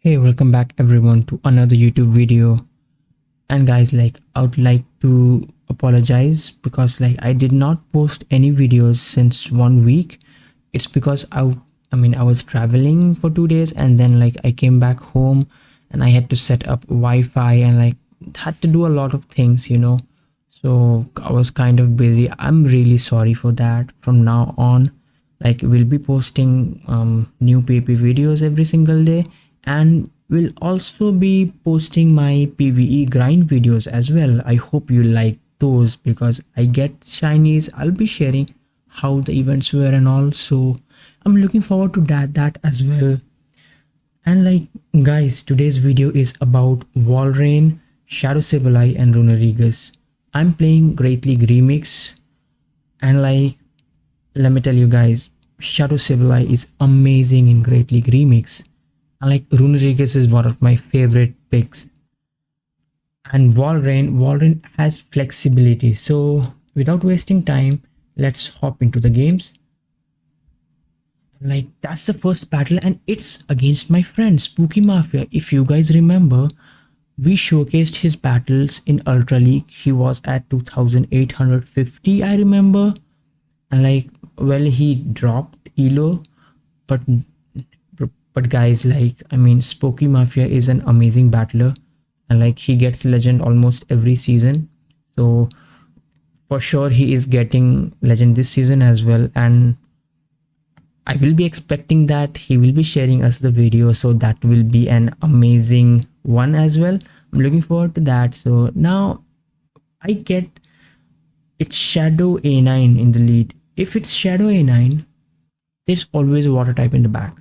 Hey, welcome back everyone to another YouTube video. And guys, I would like to apologize because I did not post any videos since 1 week. It's because I was traveling for 2 days, and then I came back home and I had to set up Wi-Fi and had to do a lot of things. So I was kind of busy. I'm really sorry for that. From now on, we'll be posting new PP videos every single day, and we'll also be posting my PvE grind videos as well. I hope you like those because I get shinies. I'll be sharing how the events were and all, so I'm looking forward to that as well. And guys, today's video is about Walrein, Shadow, Sableye and runerigus. I'm playing Great League Remix, and let me tell you guys, Shadow Sableye is amazing in Great League Remix, and runerigus is one of my favorite picks. And Walrein has flexibility. So without wasting time, let's hop into the games. That's the first battle, and it's against my friend Spooky Mafia. If you guys remember, we showcased his battles in Ultra League. He was at 2850, I remember. And well, he dropped elo, but guys, Spooky Mafia is an amazing battler, and he gets legend almost every season. So for sure he is getting legend this season as well, and I will be expecting that he will be sharing us the video, so that will be an amazing one as well. I'm looking forward to that. So now I get it's Shadow A9 in the lead. If it's Shadow A9, there's always a water type in the back,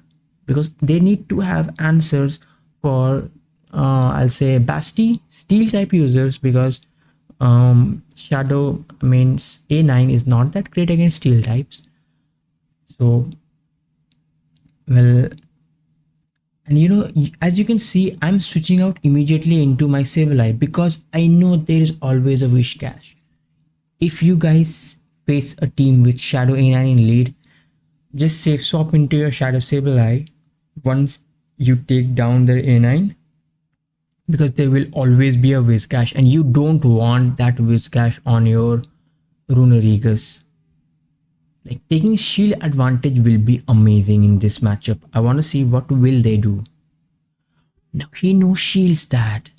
because they need to have answers for I'll say Basti steel type users, because Shadow means A9 is not that great against steel types. So well, and as you can see, I'm switching out immediately into my Sableye because I know there is always a wish cache. If you guys face a team with Shadow A9 in lead, just safe swap into your Shadow Sableye once you take down their A9, because there will always be a whiz cache, and you don't want that whiz cache on your runerigus. Taking shield advantage will be amazing in this matchup. I want to see what will they do. Now he no shields that.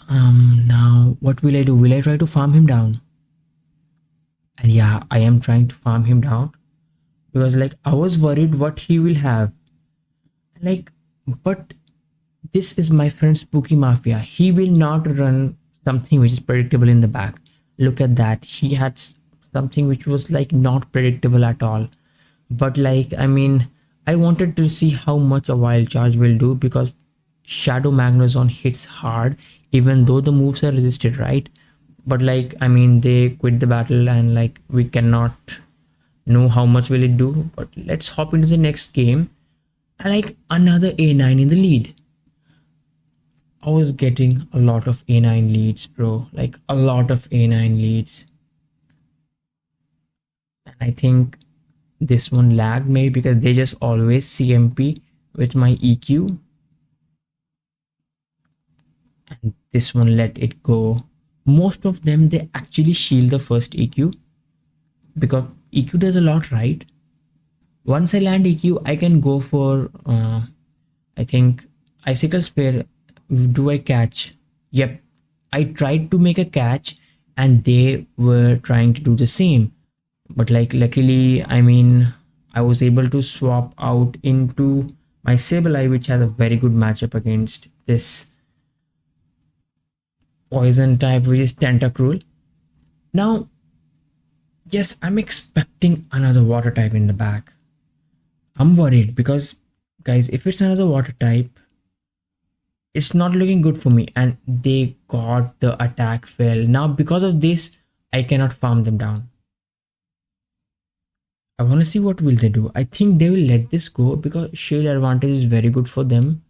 Now what will I do? Will I try to farm him down? And yeah, I am trying to farm him down, because I was worried what he will have. But this is my friend Spooky Mafia. He will not run something which is predictable in the back. Look at that. He had something which was not predictable at all. But I wanted to see how much a wild charge will do, because Shadow Magnezone hits hard even though the moves are resisted, right? But they quit the battle, and we cannot know how much will it do. But let's hop into the next game. Another A9 in the lead. I was getting a lot of A9 leads, bro. A lot of A9 leads. And I think this one lagged maybe because they just always CMP with my EQ. And this one let it go. Most of them, they actually shield the first EQ, because EQ does a lot, right? Once I land EQ, I can go for I think Icicle Spear. Do I catch? Yep, I tried to make a catch and they were trying to do the same, but luckily I was able to swap out into my Sableye, which has a very good matchup against this poison type, which is Tentacruel. Now yes, I'm expecting another water type in the back. I'm worried because guys, if it's another water type, it's not looking good for me. And they got the attack fail. Now because of this, I cannot farm them down. I want to see what will they do. I think they will let this go because shield advantage is very good for them.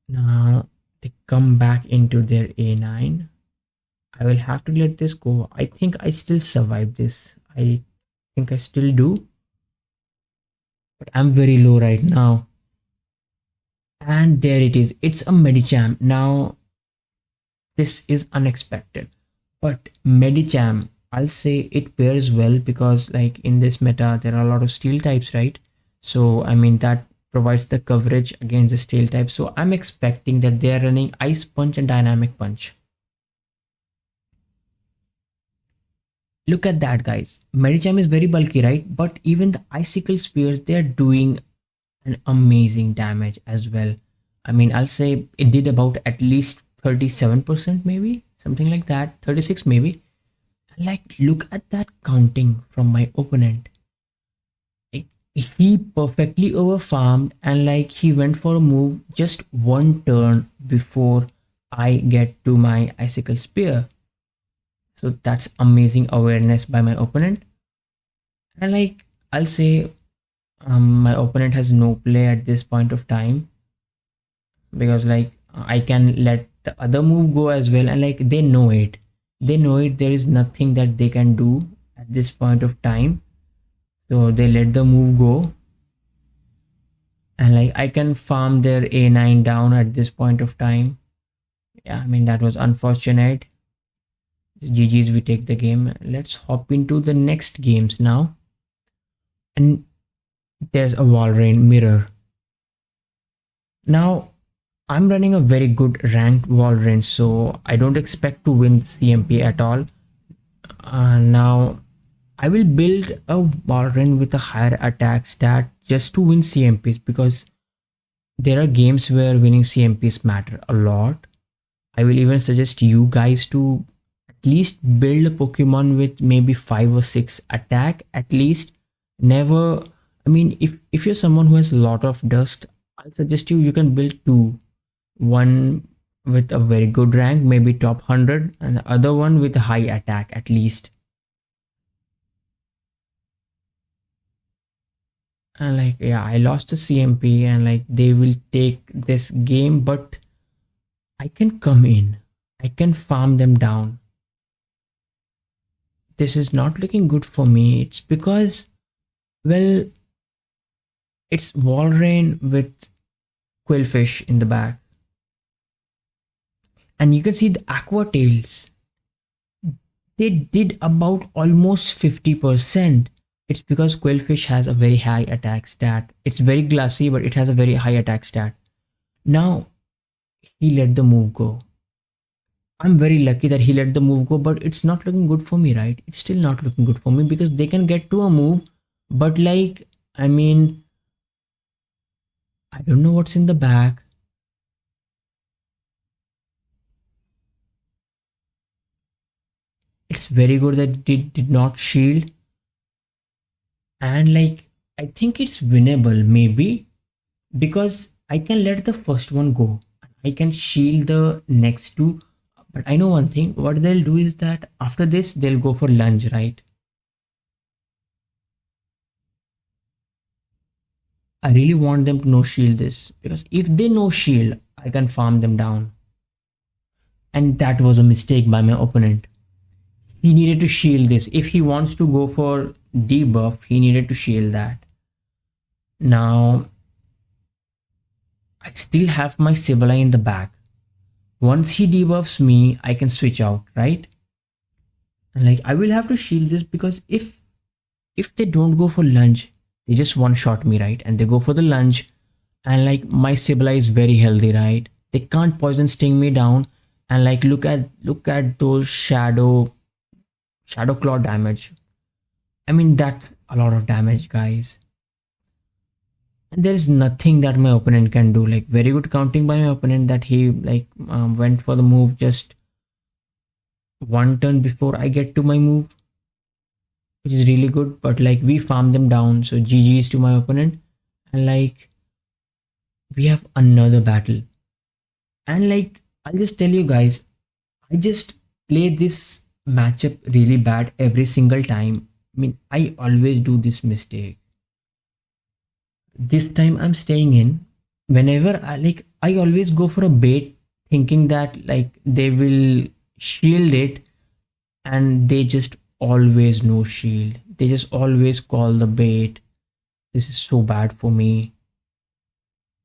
Now they come back into their A9. I will have to let this go. I think I still survive this. I think I still do. but I'm very low right now. And there it is. It's a Medicham. Now, this is unexpected. But Medicham, I'll say it pairs well because, like, in this meta, there are a lot of steel types, right? So, I mean, that provides the coverage against the steel type. So, I'm expecting that they are running Ice Punch and Dynamic Punch. Look at that, guys. Medicham is very bulky, right? But even the Icicle Spears, they're doing an amazing damage as well. I mean, I'll say it did about at least 37%, maybe something like that, 36 maybe. Like, look at that counting from my opponent. Like, he perfectly overfarmed and like he went for a move just one turn before I get to my Icicle Spear. So that's amazing awareness by my opponent. And like, I'll say my opponent has no play at this point of time because like I can let the other move go as well, and like they know it. They know it. There is nothing that they can do at this point of time. So they let the move go, and like I can farm their A9 down at this point of time. Yeah, I mean that was unfortunate. GG's, we take the game. Let's hop into the next games now. And there's a Walrein mirror. Now I'm running a very good ranked Walrein, so I don't expect to win CMP at all. Now I will build a Walrein with a higher attack stat just to win CMPs because there are games where winning CMPs matter a lot. I will even suggest you guys to at least build a Pokemon with maybe 5 or 6 attack at least. Never, I mean, if you're someone who has a lot of dust, I'll suggest you can build two. One with a very good rank, maybe top 100, and the other one with a high attack at least. And like, yeah, I lost the CMP and like they will take this game, but I can come in. I can farm them down. This is not looking good for me. It's because, well, it's Walrein with Quillfish in the back. And you can see the Aqua Tails. They did about almost 50%. It's because Quillfish has a very high attack stat. It's very glassy, but it has a very high attack stat. Now, he let the move go. I'm very lucky that he let the move go, but it's not looking good for me, right? It's still not looking good for me because they can get to a move, but like, I mean, I don't know what's in the back. It's very good that it did not shield. And like, I think it's winnable, maybe, because I can let the first one go. I can shield the next two. But I know one thing, what they'll do is that after this, they'll go for lunge, right? I really want them to no shield this because if they no shield, I can farm them down. And that was a mistake by my opponent. He needed to shield this. If he wants to go for debuff, he needed to shield that. Now, I still have my Sableye in the back. Once he debuffs me, I can switch out, right? And like I will have to shield this because if they don't go for lunge, they just one shot me, right? And they go for the lunge, and like my Sableye is very healthy, right? They can't poison sting me down, and like look at those shadow claw damage. I mean that's a lot of damage, guys. And there is nothing that my opponent can do. Like very good counting by my opponent that he like went for the move just one turn before I get to my move, which is really good. But like we farm them down, so GG's to my opponent, and like we have another battle. And like I'll just tell you guys, I just play this matchup really bad every single time. I mean, I always do this mistake. This time I'm staying in. Whenever I always go for a bait, thinking that like they will shield it, and they just always no shield. They just always call the bait. This is so bad for me.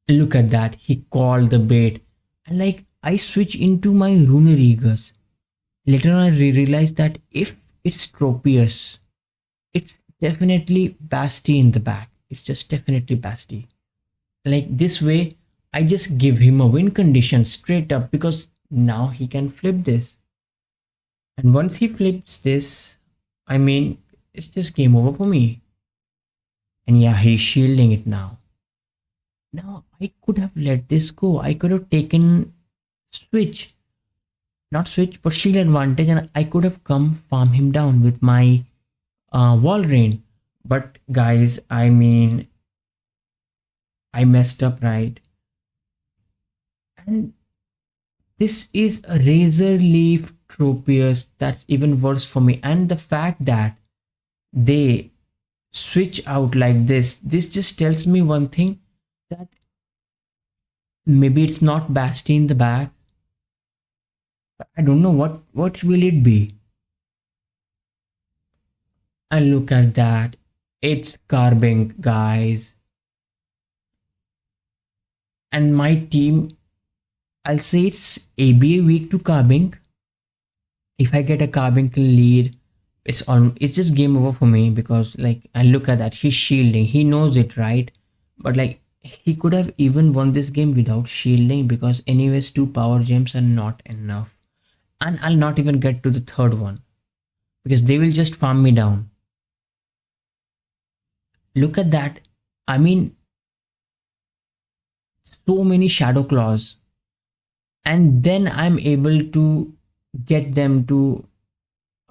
Look at that. He called the bait. And like I switch into my runerigus. Later on I realized that if it's Tropius, it's definitely Basti in the back. It's just definitely Basti. Like this way, I just give him a win condition straight up because now he can flip this. And once he flips this, I mean, it's just game over for me. And yeah, he's shielding it now. Now I could have let this go. I could have taken switch, not switch, but shield advantage, and I could have come farm him down with my Walrein. But guys, I mean, I messed up, right? And this is a razor leaf Tropius. That's even worse for me. And the fact that they switch out like this just tells me one thing, that maybe it's not Basti in the back. But I don't know what will it be. And look at that. It's Carbink, guys. And my team, I'll say it's ABA weak to Carbink. If I get a Carbink lead, it's just game over for me, because like I look at that, he's shielding, he knows it, right? But like he could have even won this game without shielding, because anyways 2 power gems are not enough. And I'll not even get to the third one because they will just farm me down. Look at that. I mean, so many shadow claws, and then I'm able to get them to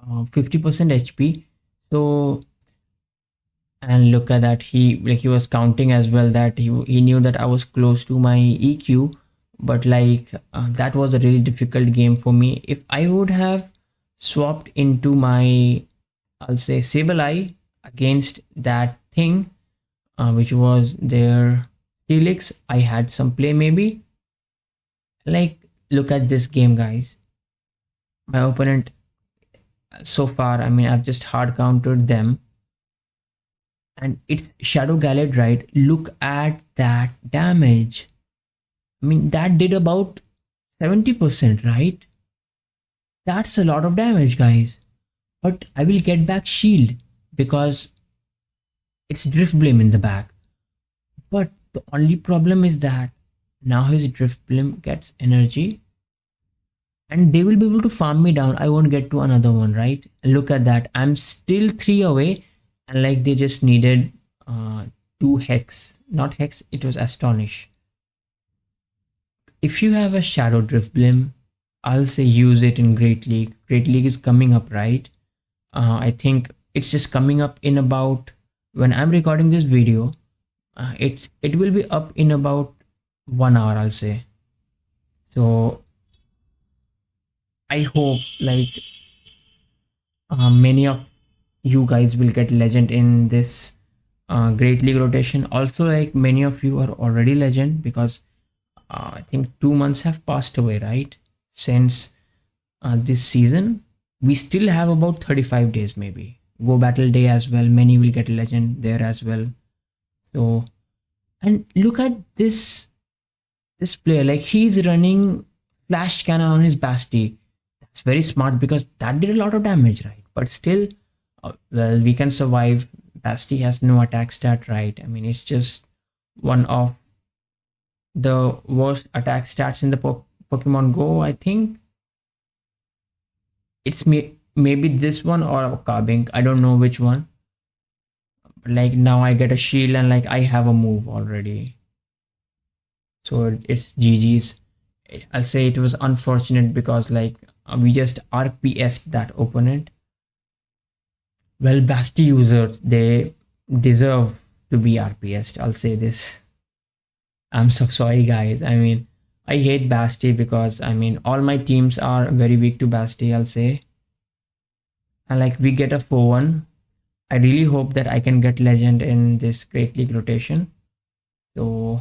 50% HP. So, and look at that, he was counting as well, that he knew that I was close to my EQ. But like that was a really difficult game for me. If I would have swapped into my, I'll say, Sableye against that thing, which was their Helix, I had some play maybe. Like look at this game, guys. My opponent so far, I mean, I've just hard countered them, and it's Shadow Gallet, right? Look at that damage. I mean, that did about 70%, right? That's a lot of damage, guys. But I will get back shield because it's Drift Blame in the back. But the only problem is that now his Drift Blame gets energy, and they will be able to farm me down. I won't get to another one, right? Look at that. I'm still 3 away, and like they just needed 2 hex. Not hex, it was Astonish. If you have a Shadow Drift Blim, I'll say use it in Great League. Great League is coming up, right? I think it's just coming up in about, when I'm recording this video, it will be up in about 1 hour, I'll say. So I hope like many of you guys will get legend in this Great League rotation. Also, like many of you are already legend, because I think 2 months have passed away, right? Since this season, we still have about 35 days maybe. Go Battle Day as well. Many will get legend there as well. So, and look at this player. Like he's running flash cannon on his Basti. That's very smart because that did a lot of damage, right? But still, well, we can survive. Basti has no attack stat, right? I mean, it's just one of the worst attack stats in the Pokemon Go, I think. It's maybe this one or a Carbink. I don't know which one. But like now I get a shield and like I have a move already. So it's GG's. I'll say it was unfortunate because like we just RPS'd that opponent. Well, Basti users, they deserve to be RPS'd. I'll say this. I'm so sorry, guys. I mean, I hate Basti because I mean all my teams are very weak to Basti, I'll say. And like we get a 4-1. I really hope that I can get legend in this Great League rotation. So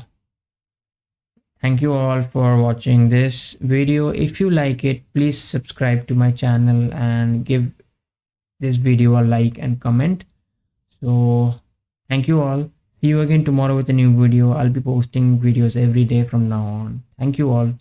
thank you all for watching this video. If you like it, please subscribe to my channel and give this video a like and comment. So thank you all. See you again tomorrow with a new video. I'll be posting videos every day from now on. Thank you all.